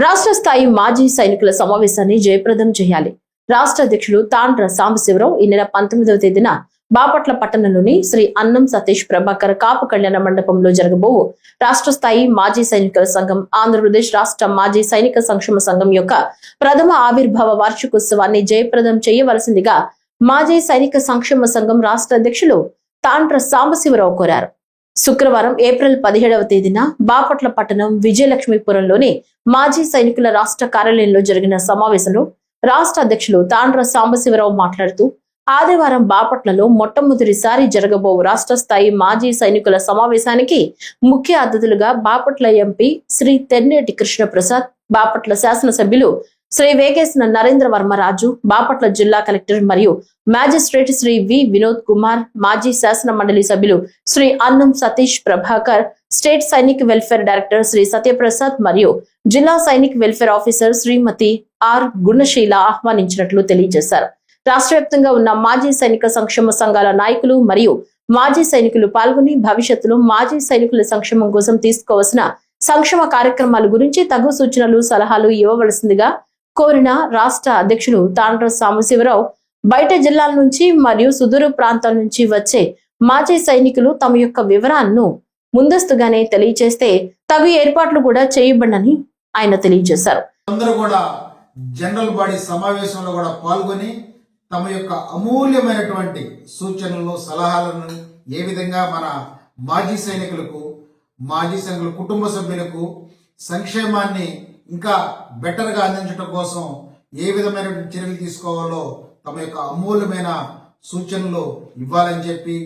రాష్ట్ర స్థాయి మాజీ సైనికుల సమావేశాన్ని జయప్రదం చేయాలి. రాష్ట్ర అధ్యక్షులు తాండ్ర సాంబశివరావు ఈ నెల 19వ తేదీన బాపట్ల పట్టణంలోని శ్రీ అన్నం సతీష్ ప్రభాకర్ కాపు కళ్యాణ మండపంలో జరగబోవు రాష్ట్ర స్థాయి మాజీ సైనికుల సంఘం, ఆంధ్రప్రదేశ్ రాష్ట్ర మాజీ సైనిక సంక్షేమ సంఘం యొక్క ప్రథమ ఆవిర్భావ వార్షికోత్సవాన్ని జయప్రదం చేయవలసిందిగా మాజీ సైనిక సంక్షేమ సంఘం రాష్ట్ర అధ్యక్షులు తాండ్ర సాంబశివరావు కోరారు. శుక్రవారం ఏప్రిల్ 17వ తేదీన బాపట్ల పట్టణం విజయలక్ష్మీపురంలోని మాజీ సైనికుల రాష్ట్ర కార్యాలయంలో జరిగిన సమావేశంలో రాష్ట్ర అధ్యక్షులు తాండ్ర సాంబశివరావు మాట్లాడుతూ, ఆదివారం బాపట్లలో మొట్టమొదటిసారి జరగబోవు రాష్ట్ర స్థాయి మాజీ సైనికుల సమావేశానికి ముఖ్య అతిథులుగా బాపట్ల ఎంపీ శ్రీ తెన్నేటి కృష్ణప్రసాద్, బాపట్ల శాసనసభ్యులు శ్రీ వేగేసిన నరేంద్ర వర్మరాజు, బాపట్ల జిల్లా కలెక్టర్ మరియు మ్యాజిస్ట్రేట్ శ్రీ వి వినోద్ కుమార్, మాజీ శాసన మండలి సభ్యులు Shri Annam Satish Prabhakar, state Sainik welfare director Shri Satyaprasad మరియు జిల్లా Sainik welfare officer Shrimati R Gunasheela ఆహ్వానించినట్లు తెలియజేశారు. రాష్ట్ర వ్యాప్తంగా ఉన్న మాజీ సైనిక సంక్షేమ సంఘాల నాయకులు మరియు మాజీ సైనికులు పాల్గొని భవిష్యత్తులో మాజీ సైనికుల సంక్షేమం కోసం తీసుకోవాల్సిన సంక్షేమ కార్యక్రమాల గురించి తగు సూచనలు, సలహాలు ఇవ్వవలసిందిగా కోరిన రాష్ట్ర అధ్యక్షులు తాండ్ర సాంబశివరావు, బయట జిల్లాల నుంచి మరియు సుదూర ప్రాంతాల నుంచి వచ్చే మాజీ సైనికులు తమ యొక్క వివరాలను ముందస్తుగానే తెలియజేస్తే తగు ఏర్పాట్లు కూడా చేయబడని ఆయన తెలియజేశారు. అందరూ కూడా జనరల్ బాడీ సమావేశంలో కూడా పాల్గొని తమ యొక్క అమూల్యమైనటువంటి సూచనలను, సలహాలను ఏ విధంగా మన మాజీ సైనికులకు, మాజీ సైనికుల కుటుంబ సభ్యులకు సంక్షేమాన్ని ఇంకా బెటర్గా అందించడం కోసం ఏ విధమైన చర్యలు తీసుకోవాలో తమ యొక్క అమూల్యమైన సూచనలు ఇవ్వాలని చెప్పి,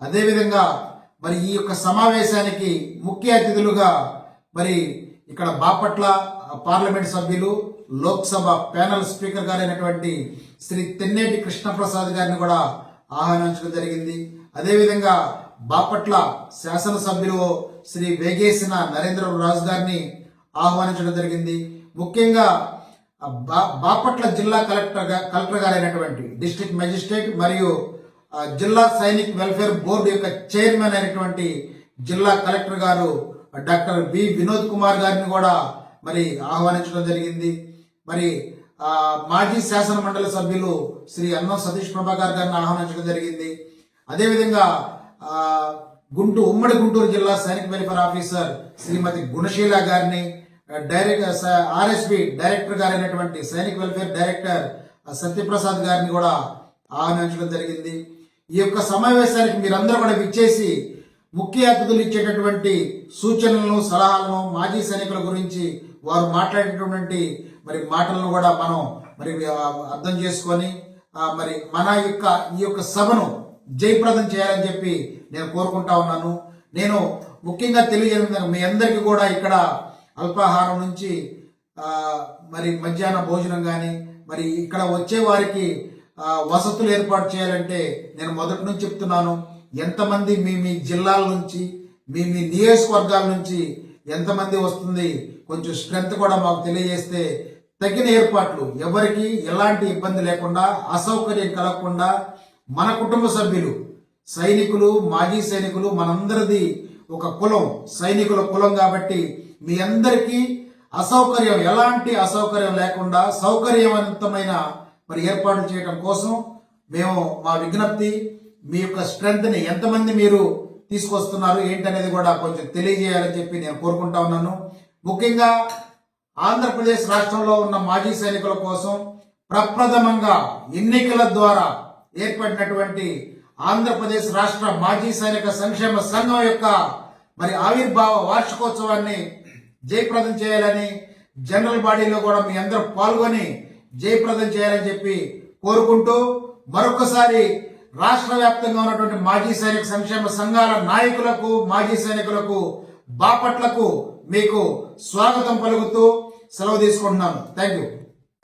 అదేవిధంగా మరి ఈ యొక్క సమావేశానికి ముఖ్య అతిథులుగా మరి ఇక్కడ బాపట్ల పార్లమెంట్ సభ్యులు, లోక్సభ ప్యానల్ స్పీకర్ గారైనటువంటి శ్రీ తెన్నేటి కృష్ణప్రసాద్ గారిని కూడా ఆహ్వానించడం జరిగింది. అదేవిధంగా బాపట్ల శాసనసభ్యులు శ్రీ వేగేసిన నరేంద్ర రాజు గారిని ఆహ్వానించడం జరిగింది. ముఖ్యంగా బాపట్ల జిల్లా కలెక్టర్ గారైనటువంటి డిస్ట్రిక్ట్ మెజిస్ట్రేట్ మరియు జిల్లా సైనిక్ వెల్ఫేర్ బోర్డు యొక్క చైర్మన్ అయినటువంటి జిల్లా కలెక్టర్ గారు డాక్టర్ వి వినోద్ కుమార్ గారిని కూడా మరి ఆహ్వానించడం జరిగింది. మరి మాజీ శాసన మండలి సభ్యులు శ్రీ అన్నం సతీష్ ప్రభాకర్ గారిని ఆహ్వానించడం జరిగింది. అదేవిధంగా ఉమ్మడి గుంటూరు జిల్లా సైనిక్ వెల్ఫేర్ ఆఫీసర్ శ్రీమతి గుణశీల గారిని, ఆర్ఎస్బి డైరెక్టర్ గారైనటువంటి సైనిక్ వెల్ఫేర్ డైరెక్టర్ సత్యప్రసాద్ గారిని కూడా ఆహ్వానించడం జరిగింది. ఈ యొక్క సమావేశానికి మీరందరూ కూడా విచ్చేసి ముఖ్య అతిథులు ఇచ్చేటటువంటి సూచనలను, సలహాలను, మాజీ సైనికుల గురించి వారు మాట్లాడేటటువంటి మరి మాటలను కూడా మనం మరి అర్థం చేసుకొని మరి మన యొక్క ఈ యొక్క సభను జయప్రదం చేయాలని చెప్పి నేను కోరుకుంటా ఉన్నాను. నేను ముఖ్యంగా తెలియజేయడం, మీ అందరికీ కూడా ఇక్కడ అల్పాహారం నుంచి మరి మధ్యాహ్న భోజనం కానీ మరి ఇక్కడ వచ్చే వారికి వసతులు ఏర్పాటు చేయాలంటే నేను మొదటి నుంచి చెప్తున్నాను, ఎంతమంది మీ జిల్లాల నుంచి, మీ నియోజకవర్గాల నుంచి ఎంతమంది వస్తుంది, కొంచెం స్ట్రెంత్ కూడా మాకు తెలియజేస్తే తగిన ఏర్పాట్లు, ఎవరికి ఎలాంటి ఇబ్బంది లేకుండా, అసౌకర్యం కలగకుండా మన కుటుంబ సభ్యులు, సైనికులు, మాజీ సైనికులు, మనందరిది ఒక కులం, సైనికుల కులం కాబట్టి మీ అందరికీ ఎలాంటి అసౌకర్యం లేకుండా సౌకర్యవంతమైన మరి ఏర్పాట్లు చేయడం కోసం మేము మా విజ్ఞప్తి, మీ యొక్క స్ట్రెంత్ ని ఎంతమంది మీరు తీసుకొస్తున్నారు ఏంటనేది కూడా కొంచెం తెలియజేయాలని చెప్పి నేను కోరుకుంటా ఉన్నాను. ముఖ్యంగా ఆంధ్రప్రదేశ్ రాష్ట్రంలో ఉన్న మాజీ సైనికుల కోసం ప్రప్రథమంగా ఎన్నికల ద్వారా ఏర్పడినటువంటి ఆంధ్రప్రదేశ్ రాష్ట్ర మాజీ సైనిక సంక్షేమ సంఘం యొక్క మరి ఆవిర్భావ వార్షికోత్సవాన్ని జయప్రదం చేయాలని, జనరల్ బాడీలో కూడా మీ అందరూ పాల్గొని జయప్రదం చేయాలని చెప్పి కోరుకుంటూ, మరొకసారి రాష్ట్ర వ్యాప్తంగా ఉన్నటువంటి మాజీ సైనిక సంక్షేమ సంఘాల నాయకులకు, మాజీ సైనికులకు, బాపట్లకు మీకు స్వాగతం పలుకుతూ సెలవు తీసుకుంటున్నాను. Thank you.